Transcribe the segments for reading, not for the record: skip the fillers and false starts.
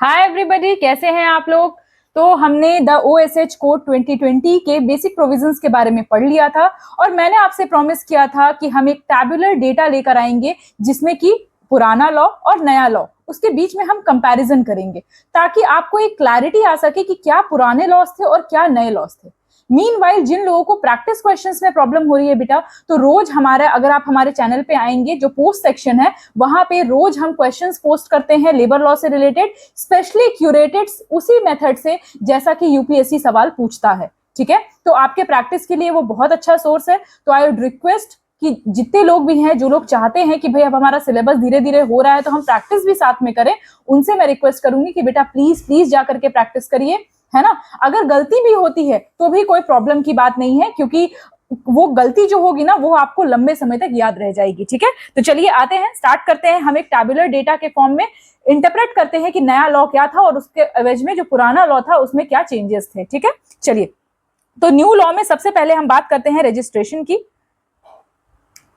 Hi everybody, कैसे हैं आप लोग। तो हमने द OSH कोड 2020 के बेसिक प्रोविजंस के बारे में पढ़ लिया था और मैंने आपसे प्रॉमिस किया था कि हम एक टैबुलर डेटा लेकर आएंगे जिसमें कि पुराना लॉ और नया लॉ उसके बीच में हम कंपैरिजन करेंगे ताकि आपको एक क्लैरिटी आ सके कि क्या पुराने लॉस थे और क्या नए लॉस थे। मीनवाइल जिन लोगों को प्रैक्टिस क्वेश्चंस में प्रॉब्लम हो रही है बेटा, तो रोज हमारा अगर आप हमारे चैनल पे आएंगे, जो पोस्ट सेक्शन है वहां पे रोज हम क्वेश्चंस पोस्ट करते हैं लेबर लॉ से रिलेटेड, स्पेशली क्यूरेटेड उसी मेथड से जैसा कि यूपीएससी सवाल पूछता है। ठीक है, तो आपके प्रैक्टिस के लिए वो बहुत अच्छा सोर्स है। तो आई वुड रिक्वेस्ट कि जितने लोग भी हैं, जो लोग चाहते हैं कि भाई अब हमारा सिलेबस धीरे धीरे हो रहा है तो हम प्रैक्टिस भी साथ में करें, उनसे मैं रिक्वेस्ट करूंगी कि बेटा प्लीज प्लीज जाकर के प्रैक्टिस करिए, है ना। अगर गलती भी होती है तो भी कोई प्रॉब्लम की बात नहीं है, क्योंकि वो गलती जो होगी ना वो आपको लंबे समय तक याद रह जाएगी। ठीक है, तो चलिए आते हैं, स्टार्ट करते हैं। हम एक टैबुलर डेटा के फॉर्म में इंटरप्रेट करते हैं कि नया लॉ क्या था और उसके एवज में जो पुराना लॉ था उसमें क्या चेंजेस थे। ठीक है, चलिए, तो न्यू लॉ में सबसे पहले हम बात करते हैं रजिस्ट्रेशन की।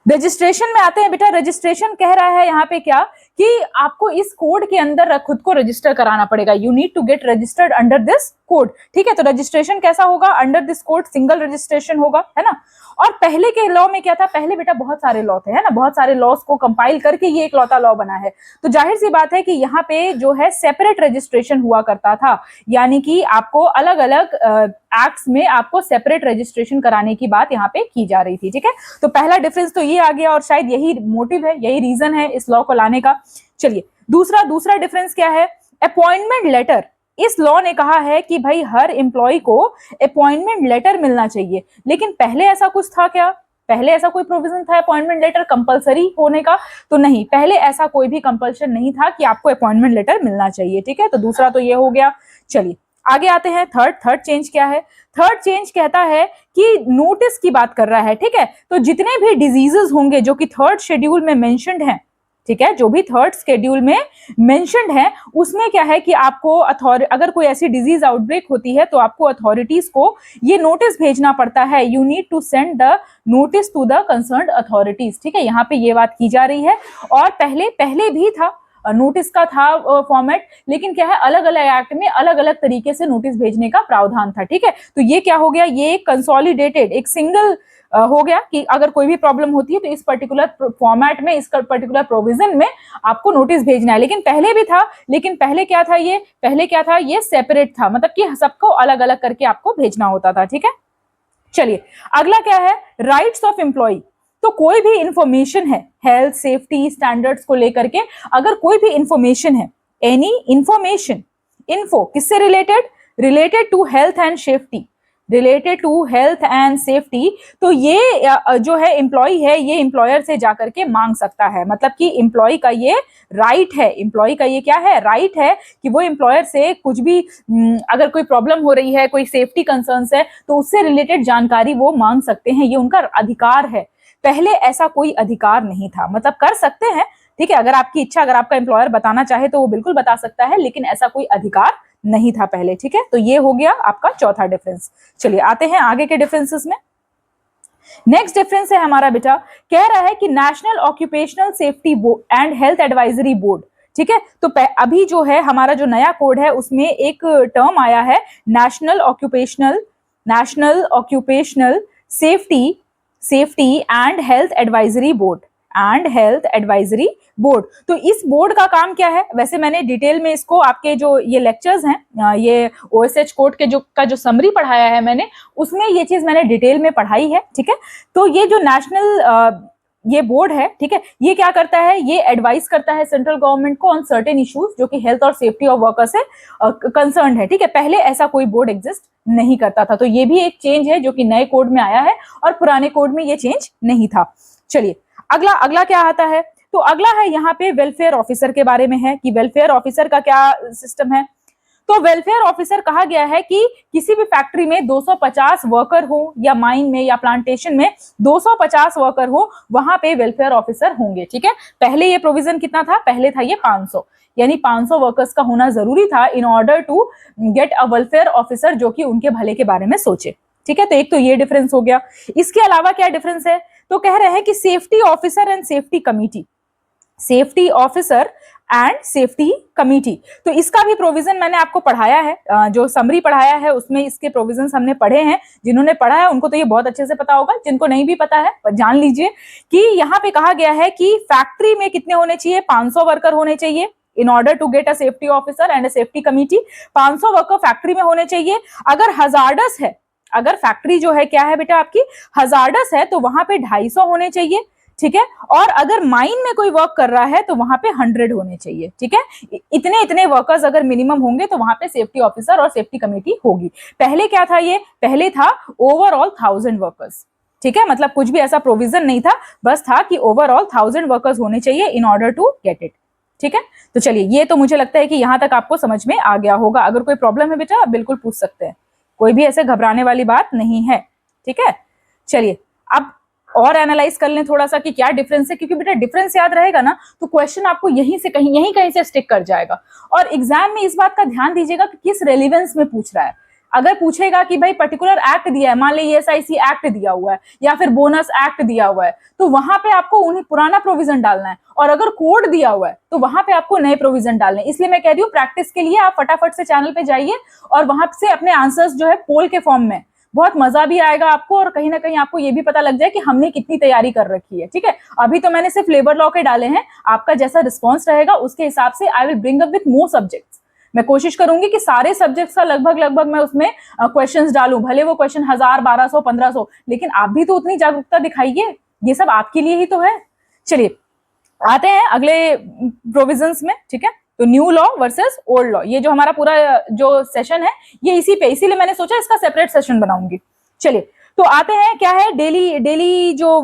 रजिस्ट्रेशन में आते हैं बेटा। रजिस्ट्रेशन कह रहा है यहाँ पे क्या कि आपको इस कोड के अंदर खुद को रजिस्टर कराना पड़ेगा। You need to get registered under this code. ठीक है, तो रजिस्ट्रेशन कैसा होगा? Under this code single registration होगा, है ना। और पहले के लॉ में क्या था? पहले बेटा बहुत सारे लॉ थे, है ना, बहुत सारे लॉस को कंपाइल करके ये एक लौता लॉ बना है। तो जाहिर सी बात है कि यहाँ पे जो है सेपरेट रजिस्ट्रेशन हुआ करता था, यानी कि आपको अलग अलग एक्ट्स में आपको सेपरेट रजिस्ट्रेशन कराने की बात यहाँ पे की जा रही थी। ठीक है, तो पहला डिफरेंस तो ये आ गया और शायद यही मोटिव है, यही रीजन है इस लॉ को लाने का। चलिए, दूसरा डिफरेंस क्या है? Appointment letter. इस लॉ ने कहा है कि भाई हर एम्प्लॉय को अपॉइंटमेंट लेटर मिलना चाहिए, लेकिन पहले ऐसा कुछ था क्या? पहले ऐसा कोई प्रोविजन था अपॉइंटमेंट लेटर कंपलसरी होने का? तो नहीं, पहले ऐसा कोई भी कंपल्शन नहीं था कि आपको अपॉइंटमेंट लेटर मिलना चाहिए। ठीक है, तो दूसरा तो ये हो गया। चलिए आगे आते हैं। थर्ड चेंज क्या है? थर्ड चेंज कहता है कि नोटिस की बात कर रहा है। ठीक है, तो जितने भी डिजीजेस होंगे जो कि थर्ड शेड्यूल में मेंशन्ड हैं, ठीक है, जो भी थर्ड शेड्यूल में मेंशन्ड है उसमें क्या है कि आपको अगर कोई ऐसी डिजीज आउटब्रेक होती है तो आपको अथॉरिटीज को ये नोटिस भेजना पड़ता है। You need to send the notice to the concerned authorities. ठीक है, यहाँ पे ये बात की जा रही है। और पहले भी था नोटिस का था फॉर्मेट, लेकिन क्या है, अलग अलग एक्ट में अलग अलग तरीके से नोटिस भेजने का प्रावधान था। ठीक है, तो ये क्या हो गया? ये कंसोलिडेटेड एक सिंगल हो गया कि अगर कोई भी प्रॉब्लम होती है तो इस पर्टिकुलर फॉर्मेट में, इस पर्टिकुलर प्रोविजन में आपको नोटिस भेजना है। लेकिन पहले भी था, लेकिन पहले क्या था? ये सेपरेट था, मतलब कि सबको अलग अलग करके आपको भेजना होता था। ठीक है, चलिए अगला क्या है? Rights of employ. तो कोई भी इंफॉर्मेशन है हेल्थ सेफ्टी स्टैंडर्ड्स को लेकर के, अगर कोई भी इंफॉर्मेशन है, एनी इंफॉर्मेशन, इन्फो किससे related to health and safety, related to health and safety, तो ये जो है एम्प्लॉय है, ये एम्प्लॉयर से जाकर के मांग सकता है। मतलब कि एम्प्लॉय का ये राइट है, एम्प्लॉय का ये क्या है? राइट है कि वो एम्प्लॉयर से कुछ भी अगर कोई प्रॉब्लम हो रही है, कोई सेफ्टी कंसर्न्स है, तो उससे रिलेटेड जानकारी वो मांग सकते हैं, ये उनका अधिकार है। पहले ऐसा कोई अधिकार नहीं था, मतलब कर सकते हैं, ठीक है, अगर आपकी इच्छा, अगर आपका एम्प्लॉयर बताना चाहे तो वो बिल्कुल बता सकता है, लेकिन ऐसा कोई अधिकार नहीं था पहले। ठीक है, तो ये हो गया आपका चौथा डिफरेंस। चलिए आते हैं आगे के डिफरेंसेस में। नेक्स्ट डिफरेंस है हमारा बेटा, कह रहा है कि national occupational safety and health advisory board. ठीक है, तो अभी जो है हमारा जो नया कोड है उसमें एक टर्म आया है, national occupational safety and health advisory board. तो इस बोर्ड का काम क्या है? वैसे मैंने डिटेल में इसको आपके जो ये लेक्चर्स हैं, ये OSH कोड के जो समरी पढ़ाया है मैंने, उसमें ये चीज मैंने डिटेल में पढ़ाई है। ठीक है, तो ये जो नेशनल ये बोर्ड है, ठीक है, ये क्या करता है? ये एडवाइस करता है सेंट्रल गवर्नमेंट को ऑन सर्टेन इश्यूज जो कि हेल्थ और सेफ्टी ऑफ वर्कर्स से कंसर्न है। ठीक है, पहले ऐसा कोई बोर्ड एग्जिस्ट नहीं करता था, तो ये भी एक चेंज है जो कि नए कोड में आया है और पुराने कोड में ये चेंज नहीं था। चलिए अगला क्या आता है? तो अगला है यहाँ पे वेलफेयर ऑफिसर के बारे में है कि वेलफेयर ऑफिसर का क्या सिस्टम है। तो वेलफेयर ऑफिसर कहा गया है कि किसी भी फैक्ट्री में 250 वर्कर हो, या माइन में या प्लांटेशन में 250 वर्कर हो, वहां पे वेलफेयर ऑफिसर होंगे। ठीक है, पहले ये प्रोविजन कितना था? पहले था ये 500, यानी 500 वर्कर्स का होना जरूरी था in order to get a welfare officer जो कि उनके भले के बारे में सोचे। ठीक है, तो एक तो ये डिफरेंस हो गया। इसके अलावा क्या डिफरेंस है? तो कह रहे हैं कि safety officer and safety committee, safety officer and safety committee. तो इसका भी प्रोविजन मैंने आपको पढ़ाया है, जो समरी पढ़ाया है उसमें इसके प्रोविजंस हमने पढ़े हैं। जिन्होंने पढ़ा है उनको तो ये बहुत अच्छे से पता होगा, जिनको नहीं भी पता है जान लीजिए कि यहाँ पे कहा गया है कि फैक्ट्री में कितने होने चाहिए, 500 वर्कर होने चाहिए in order to get a safety officer and a safety committee. 500 worker factory में होने चाहिए। अगर हजार्डस है, अगर फैक्ट्री जो है क्या है बेटा आपकी हजार्डस है, तो वहां पे 250 होने चाहिए, ठीक है। और अगर माइन में कोई वर्क कर रहा है तो वहां पे 100 होने चाहिए, ठीक है। इतने इतने वर्कर्स अगर मिनिमम होंगे तो वहां पे सेफ्टी ऑफिसर और सेफ्टी कमेटी होगी। पहले क्या था, ये पहले था ओवरऑल 1000 वर्कर्स, ठीक है। मतलब कुछ भी ऐसा प्रोविजन नहीं था, बस था कि ओवरऑल 1000 वर्कर्स होने चाहिए in order to get it, ठीक है। तो चलिए, ये तो मुझे लगता है कि यहां तक आपको समझ में आ गया होगा। अगर कोई प्रॉब्लम है बेटा आप बिल्कुल पूछ सकते हैं, कोई भी ऐसे घबराने वाली बात नहीं है, ठीक है। चलिए अब और एनालाइज कर लें थोड़ा सा कि क्या डिफरेंस है, क्योंकि बेटा डिफरेंस याद रहेगा ना तो क्वेश्चन आपको यहीं कहीं से स्टिक कर जाएगा। और एग्जाम में इस बात का ध्यान दीजिएगा कि किस रेलिवेंस में पूछ रहा है। अगर पूछेगा कि भाई पर्टिकुलर एक्ट दिया है, मान लीजिए ESIC एक्ट दिया हुआ है या फिर बोनस एक्ट दिया हुआ है, तो वहां पे आपको उन्हें पुराना प्रोविजन डालना है। और अगर कोड दिया हुआ है तो वहां पे आपको नए प्रोविजन डालने हैं। इसलिए मैं कह रही हूँ प्रैक्टिस के लिए आप फटाफट से चैनल पे जाइए और वहां से अपने आंसर्स जो है पोल के फॉर्म में, बहुत मजा भी आएगा आपको और कहीं ना कहीं आपको ये भी पता लग जाए कि हमने कितनी तैयारी कर रखी है, ठीक है। अभी तो मैंने सिर्फ लेबर लॉ के डाले हैं, आपका जैसा रिस्पॉन्स रहेगा उसके हिसाब से I will bring up with more subjects. मैं कोशिश करूंगी कि सारे सब्जेक्ट्स का लगभग मैं उसमें क्वेश्चंस डालूं, भले वो क्वेश्चन 1000, 1200, 1500, लेकिन आप भी तो उतनी जागरूकता दिखाइए, ये सब आपके लिए ही तो है। चलिए आते हैं अगले प्रोविजंस में, ठीक है। तो new law versus old law, ये जो हमारा पूरा जो सेशन है ये इसी पे, इसीलिए मैंने सोचा इसका सेपरेट सेशन बनाऊंगी। चलिए तो आते हैं, क्या है डेली जो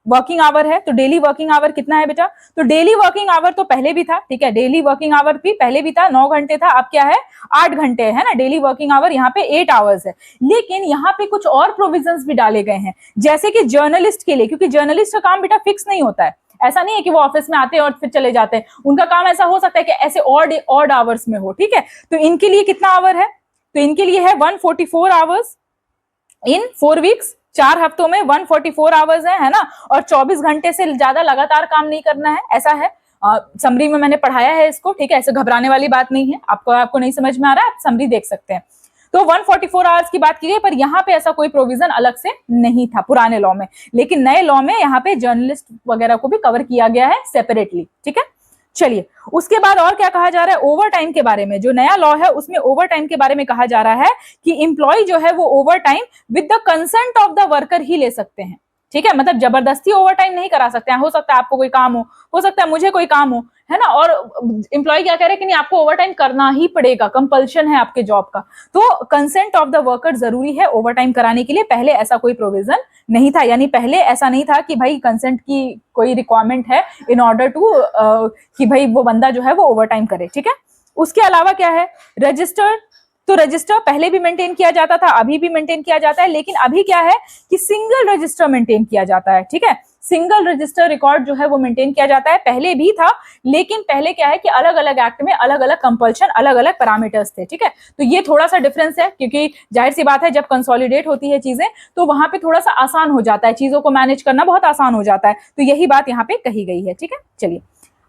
वर्किंग आवर है, तो डेली वर्किंग आवर कितना है बेटा, तो डेली वर्किंग आवर तो पहले भी था, ठीक है। डेली वर्किंग आवर भी पहले भी था, 9 घंटे था, अब क्या है 8 घंटे है ना। डेली वर्किंग आवर यहाँ पे 8 आवर्स है। लेकिन यहाँ पे कुछ और प्रोविजंस भी डाले गए हैं, जैसे कि जर्नलिस्ट के लिए, क्योंकि जर्नलिस्ट का काम बेटा फिक्स नहीं होता है। ऐसा नहीं है कि वो ऑफिस में आते हैं और फिर चले जाते हैं, उनका काम ऐसा हो सकता है कि ऐसे ऑड आवर्स में हो, ठीक है। तो इनके लिए कितना आवर है, तो इनके लिए है 144 आवर्स इन 4 वीक्स, 4 हफ्तों में 144 आवर्स है ना। और 24 घंटे से ज्यादा लगातार काम नहीं करना है, ऐसा है। समरी में मैंने पढ़ाया है इसको, ठीक है। ऐसे घबराने वाली बात नहीं है, आपको नहीं समझ में आ रहा है, आप समरी देख सकते हैं। तो 144 आवर्स की बात की गई, पर यहाँ पे ऐसा कोई प्रोविजन अलग से नहीं था पुराने लॉ में। लेकिन नए लॉ में यहाँ पे जर्नलिस्ट वगैरह को भी कवर किया गया है सेपरेटली, ठीक है। चलिए उसके बाद और क्या कहा जा रहा है, ओवर टाइम के बारे में। जो नया लॉ है उसमें ओवर टाइम के बारे में कहा जा रहा है कि इंप्लॉय जो है वो overtime with the consent of the worker ही ले सकते हैं, ठीक है। मतलब जबरदस्ती ओवर टाइम नहीं करा सकते हैं, हो सकता है आपको कोई काम हो सकता है मुझे कोई काम हो, है ना। और एम्प्लॉय क्या कह रहे हैं कि नहीं आपको ओवर टाइम करना ही पड़ेगा, कंपल्शन है आपके जॉब का। तो कंसेंट ऑफ द वर्कर जरूरी है ओवर टाइम कराने के लिए, पहले ऐसा कोई प्रोविजन नहीं था। यानी पहले ऐसा नहीं था कि भाई कंसेंट की कोई रिक्वायरमेंट है इन ऑर्डर टू कि भाई वो बंदा जो है वो ओवर टाइम करे, ठीक है। उसके अलावा क्या है, रजिस्टर, तो रजिस्टर पहले भी मेंटेन किया जाता था, अभी भी मेंटेन किया जाता है, लेकिन अभी क्या है कि सिंगल रजिस्टर मेंटेन किया जाता है, ठीक है। सिंगल रजिस्टर रिकॉर्ड जो है वो मेंटेन किया जाता है, पहले भी था, लेकिन पहले क्या है कि अलग अलग एक्ट में अलग अलग कंपल्शन, अलग अलग पैरामीटर्स थे, ठीक है। तो ये थोड़ा सा डिफरेंस है, क्योंकि जाहिर सी बात है जब कंसोलिडेट होती है चीजें तो वहां पे थोड़ा सा आसान हो जाता है, चीजों को मैनेज करना बहुत आसान हो जाता है। तो यही बात यहाँ पे कही गई है, ठीक है। चलिए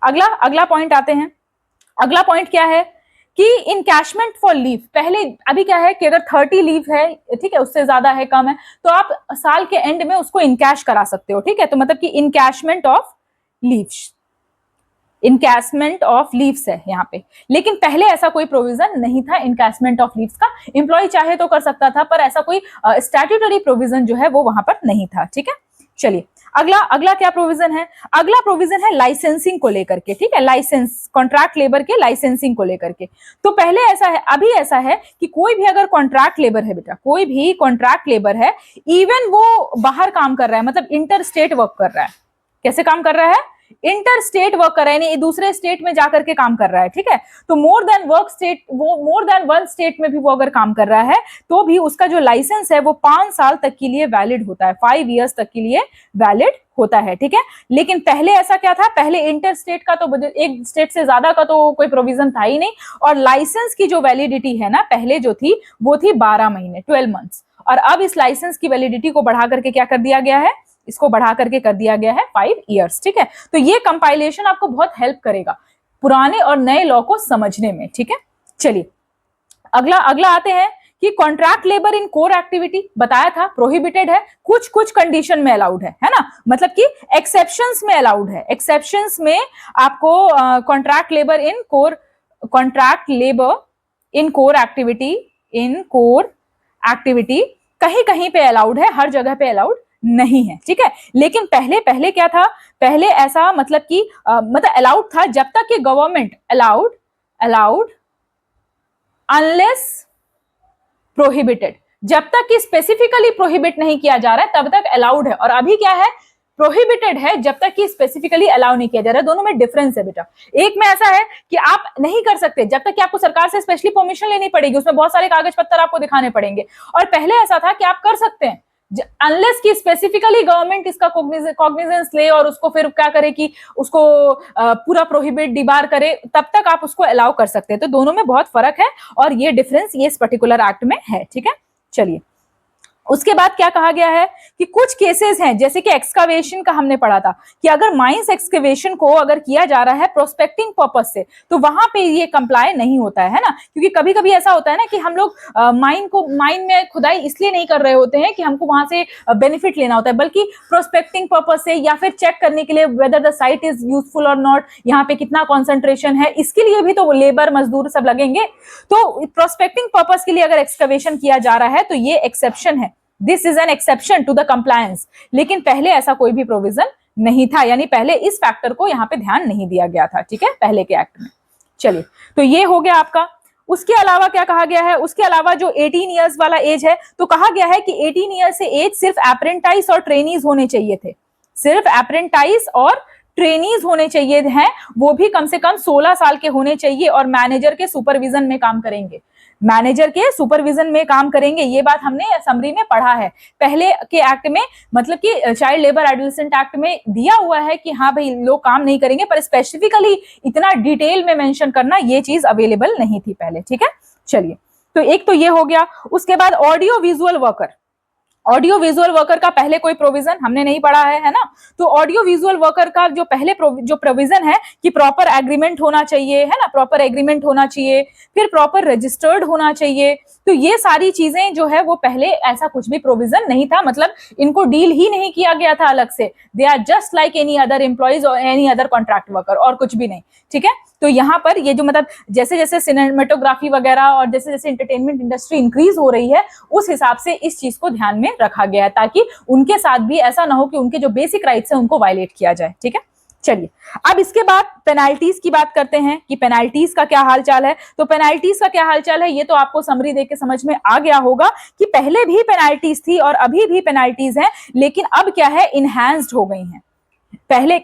अगला पॉइंट आते हैं। अगला पॉइंट क्या है कि इनकैशमेंट फॉर लीव, पहले अभी क्या है कि अगर 30 लीव है, ठीक है, उससे ज्यादा है, कम है, तो आप साल के एंड में उसको इनकैश करा सकते हो, ठीक है। तो मतलब कि encashment of leaves, encashment of leaves है यहाँ पे। लेकिन पहले ऐसा कोई प्रोविजन नहीं था इनकैशमेंट ऑफ लीव्स का, एम्प्लॉय चाहे तो कर सकता था, पर ऐसा कोई स्टैट्यूटरी प्रोविजन जो है वो वहां पर नहीं था, ठीक है। चलिए अगला क्या प्रोविजन है, अगला प्रोविजन है लाइसेंसिंग को लेकर के, ठीक है। लाइसेंस, कॉन्ट्रैक्ट लेबर के लाइसेंसिंग को लेकर के। तो पहले ऐसा है, अभी ऐसा है कि कोई भी अगर कॉन्ट्रैक्ट लेबर है बेटा, कोई भी कॉन्ट्रैक्ट लेबर है, इवन वो बाहर काम कर रहा है, मतलब इंटर स्टेट वर्क कर रहा है, कैसे काम कर रहा है, इंटर स्टेट वर्क कर रहा है, यानी दूसरे स्टेट में जाकर के काम कर रहा है, ठीक है। तो मोर देन वन स्टेट में भी वो अगर काम कर रहा है तो भी उसका जो लाइसेंस है वो 5 साल तक के लिए वैलिड होता है, 5 इयर्स तक के लिए वैलिड होता है, ठीक है। लेकिन पहले ऐसा क्या था, पहले इंटर स्टेट का तो एक स्टेट से ज्यादा का तो कोई प्रोविजन था ही नहीं। और लाइसेंस की जो वैलिडिटी है ना, पहले जो थी वो थी 12 महीने, 12 मंथ्स। और अब इस लाइसेंस की वैलिडिटी को बढ़ा करके क्या कर दिया गया है, इसको बढ़ा करके कर दिया गया है 5 ईयर्स, ठीक है। तो ये कंपाइलेशन आपको बहुत हेल्प करेगा पुराने और नए लॉ को समझने में, ठीक है। चलिए अगला आते हैं कि contract labour in core activity बताया था प्रोहिबिटेड है, कुछ कुछ कंडीशन में अलाउड है ना, मतलब कि एक्सेप्शंस में अलाउड है। एक्सेप्शंस में आपको contract labour in core activity कहीं कहीं पे अलाउड है, हर जगह पे अलाउड नहीं है, ठीक है। लेकिन पहले क्या था, पहले ऐसा मतलब कि मतलब अलाउड था जब तक कि गवर्नमेंट अलाउड अनलेस प्रोहिबिटेड, जब तक कि स्पेसिफिकली प्रोहिबिट नहीं किया जा रहा है तब तक अलाउड है। और अभी क्या है, प्रोहिबिटेड है जब तक कि स्पेसिफिकली अलाउ नहीं किया जा रहा है। दोनों में डिफरेंस है बेटा। एक में ऐसा है कि आप नहीं कर सकते जब तक कि आपको सरकार से स्पेशली परमिशन लेनी पड़ेगी, उसमें बहुत सारे कागज पत्तर आपको दिखाने पड़ेंगे। और पहले ऐसा था कि आप कर सकते हैं अनलेस कि स्पेसिफिकली गवर्नमेंट इसका कॉग्निजेंस ले और उसको फिर क्या करे कि उसको पूरा प्रोहिबिट डिबार करे, तब तक आप उसको अलाउ कर सकते हैं। तो दोनों में बहुत फर्क है और ये डिफरेंस ये इस पर्टिकुलर एक्ट में है, ठीक है। चलिए उसके बाद क्या कहा गया है कि कुछ केसेस हैं जैसे कि एक्सकावेशन का हमने पढ़ा था कि अगर माइंस एक्सकवेशन को अगर किया जा रहा है प्रोस्पेक्टिंग पर्पस से तो वहां पे ये कंप्लाई नहीं होता है ना, क्योंकि कभी कभी ऐसा होता है ना कि हम लोग माइन में खुदाई इसलिए नहीं कर रहे होते हैं कि हमको वहां से बेनिफिट लेना होता है, बल्कि प्रोस्पेक्टिंग पर्पस से या फिर चेक करने के लिए whether the site is useful और नॉट, यहाँ पे कितना कॉन्सेंट्रेशन है, इसके लिए भी तो लेबर मजदूर सब लगेंगे। तो प्रोस्पेक्टिंग पर्पस के लिए अगर एक्सकवेशन किया जा रहा है तो ये एक्सेप्शन है, this is an exception to the compliance. लेकिन पहले ऐसा कोई भी प्रोविजन नहीं था, यानी पहले इस फैक्टर को यहां पे ध्यान नहीं दिया गया था, ठीक है, पहले के एक्ट में। चलिए तो ये हो गया आपका। उसके अलावा क्या कहा गया है, उसके अलावा जो 18 इयर्स वाला एज है तो कहा गया है कि 18 ईयर्स से एज सिर्फ अप्रेंटाइज और ट्रेनीज होने चाहिए थे, सिर्फ अप्रेंटाइज और ट्रेनीज होने चाहिए हैं, वो भी कम से कम 16 साल के होने चाहिए और मैनेजर के सुपरविजन में काम करेंगे, मैनेजर के सुपरविजन में काम करेंगे। ये बात हमने समरी में पढ़ा है पहले के एक्ट में, मतलब कि चाइल्ड लेबर एडोलेसेंट एक्ट में दिया हुआ है कि हाँ भाई लोग काम नहीं करेंगे, पर स्पेसिफिकली इतना डिटेल में मेंशन करना ये चीज अवेलेबल नहीं थी पहले, ठीक है। चलिए तो एक तो ये हो गया। उसके बाद ऑडियो विजुअल वर्कर का पहले कोई प्रोविजन हमने नहीं पढ़ा है ना। तो ऑडियो विजुअल वर्कर का जो पहले जो प्रोविजन है कि प्रॉपर एग्रीमेंट होना चाहिए, है ना, प्रॉपर एग्रीमेंट होना चाहिए, फिर प्रॉपर रजिस्टर्ड होना चाहिए। तो ये सारी चीजें जो है वो पहले ऐसा कुछ भी प्रोविजन नहीं था, मतलब इनको डील ही नहीं किया गया था अलग से, they are just like any other employees और एनी अदर कॉन्ट्रैक्ट वर्कर, और कुछ भी नहीं, ठीक है। तो यहाँ पर ये जो मतलब जैसे जैसे सिनेमेटोग्राफी वगैरह और जैसे जैसे एंटरटेनमेंट इंडस्ट्री इंक्रीज हो रही है उस हिसाब से इस चीज को ध्यान में रखा गया है, ताकि उनके साथ भी ऐसा ना हो कि उनके जो बेसिक राइट्स हैं उनको वायलेट किया जाए, ठीक है। चलिए अब इसके बाद पेनाल्टीज की बात करते हैं कि पेनाल्टीज का क्या हालचाल है। तो पेनाल्टीज का क्या हालचाल है ये तो आपको समरी देख के समझ में आ गया होगा कि पहले भी पेनाल्टीज थी और अभी भी पेनाल्टीज हैं, लेकिन अब क्या है, इनहैंस्ड हो गई हैं। पहले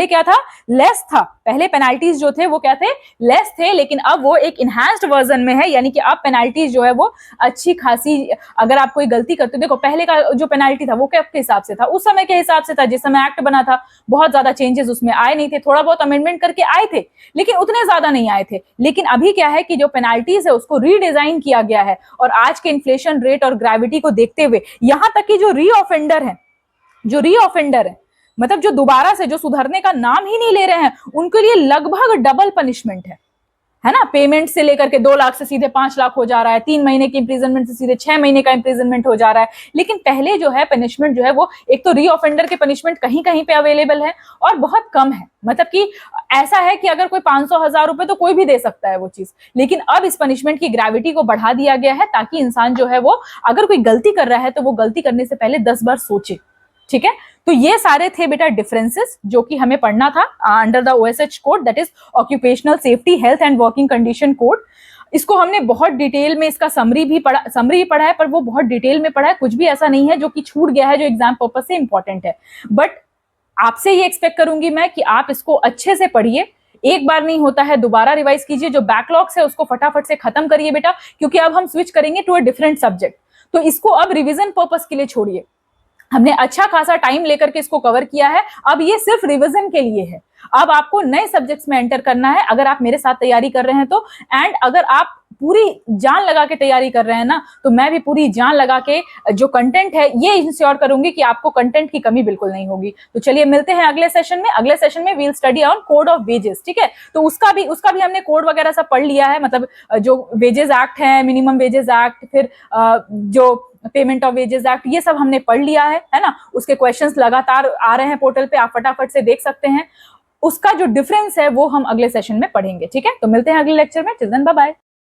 क्या था, लेस था। पहले पेनाल्टीज जो थे वो क्या थे, लेस थे, लेकिन अब वो एक इनहैंस्ड वर्जन में है, यानी कि अब पेनाल्टीज जो है वो अच्छी खासी, अगर आप कोई गलती करते हो, देखो पहले का जो पेनाल्टी था वो क्या के हिसाब से था, उस समय के हिसाब से था, जिस समय एक्ट बना था बहुत ज्यादा चेंजेस उसमें आए नहीं थे, थोड़ा बहुत अमेंडमेंट करके आए थे लेकिन उतने ज्यादा नहीं आए थे। लेकिन अभी क्या है कि जो पेनाल्टीज है उसको रीडिजाइन किया गया है, और आज के इन्फ्लेशन रेट और ग्रेविटी को देखते हुए यहां तक कि जो रीऑफेंडर है मतलब जो दोबारा से जो सुधरने का नाम ही नहीं ले रहे हैं, उनके लिए लगभग डबल पनिशमेंट है ना। पेमेंट से लेकर के 2 लाख से सीधे 5 लाख हो जा रहा है, 3 महीने की इंप्रिजनमेंट से सीधे 6 महीने का इंप्रिजनमेंट हो जा रहा है। लेकिन पहले जो है पनिशमेंट जो है वो एक तो रीऑफेंडर के पनिशमेंट कहीं कहीं पे अवेलेबल है और बहुत कम है, मतलब कि ऐसा है कि अगर कोई 500,000 रुपए तो कोई भी दे सकता है वो चीज, लेकिन अब इस पनिशमेंट की ग्रेविटी को बढ़ा दिया गया है ताकि इंसान जो है वो अगर कोई गलती कर रहा है तो वो गलती करने से पहले 10 बार सोचे, ठीक है। तो ये सारे थे बेटा डिफरेंसेस जो कि हमें पढ़ना था under the OSH code, that is occupational safety health and working condition code. इसको हमने बहुत डिटेल में इसका समरी पढ़ा है, पर वो बहुत डिटेल में पढ़ा है, कुछ भी ऐसा नहीं है जो कि छूट गया है जो एग्जाम पर्पज से इंपॉर्टेंट है। बट आपसे ये एक्सपेक्ट करूंगी मैं कि आप इसको अच्छे से पढ़िए, एक बार नहीं होता है, दोबारा रिवाइज कीजिए, जो बैकलॉग्स है उसको फटाफट से खत्म करिए बेटा, क्योंकि अब हम स्विच करेंगे टू अ डिफरेंट सब्जेक्ट। तो इसको अब रिविजन पर्पज के लिए छोड़िए, हमने अच्छा खासा टाइम लेकर के इसको कवर किया है, अब ये सिर्फ रिवीजन के लिए है। अब आपको नए सब्जेक्ट्स में एंटर करना है, अगर आप मेरे साथ तैयारी कर रहे हैं तो, एंड अगर आप पूरी जान लगा के तैयारी कर रहे हैं ना, तो मैं भी पूरी जान लगा के जो कंटेंट है ये इंश्योर करूंगी कि आपको कंटेंट की कमी बिल्कुल नहीं होगी। तो चलिए मिलते हैं अगले सेशन में। अगले सेशन में we'll study on code of wages, ठीक है। तो उसका भी हमने कोड वगैरह सब पढ़ लिया है, मतलब जो वेजेस एक्ट है, मिनिमम वेजेस एक्ट, फिर जो पेमेंट ऑफ वेजेस एक्ट, ये सब हमने पढ़ लिया है ना। उसके क्वेश्चंस लगातार आ रहे हैं पोर्टल पे, आप फटाफट से देख सकते हैं। उसका जो डिफरेंस है वो हम अगले सेशन में पढ़ेंगे, ठीक है। तो मिलते हैं अगले लेक्चर में। Till then bye bye.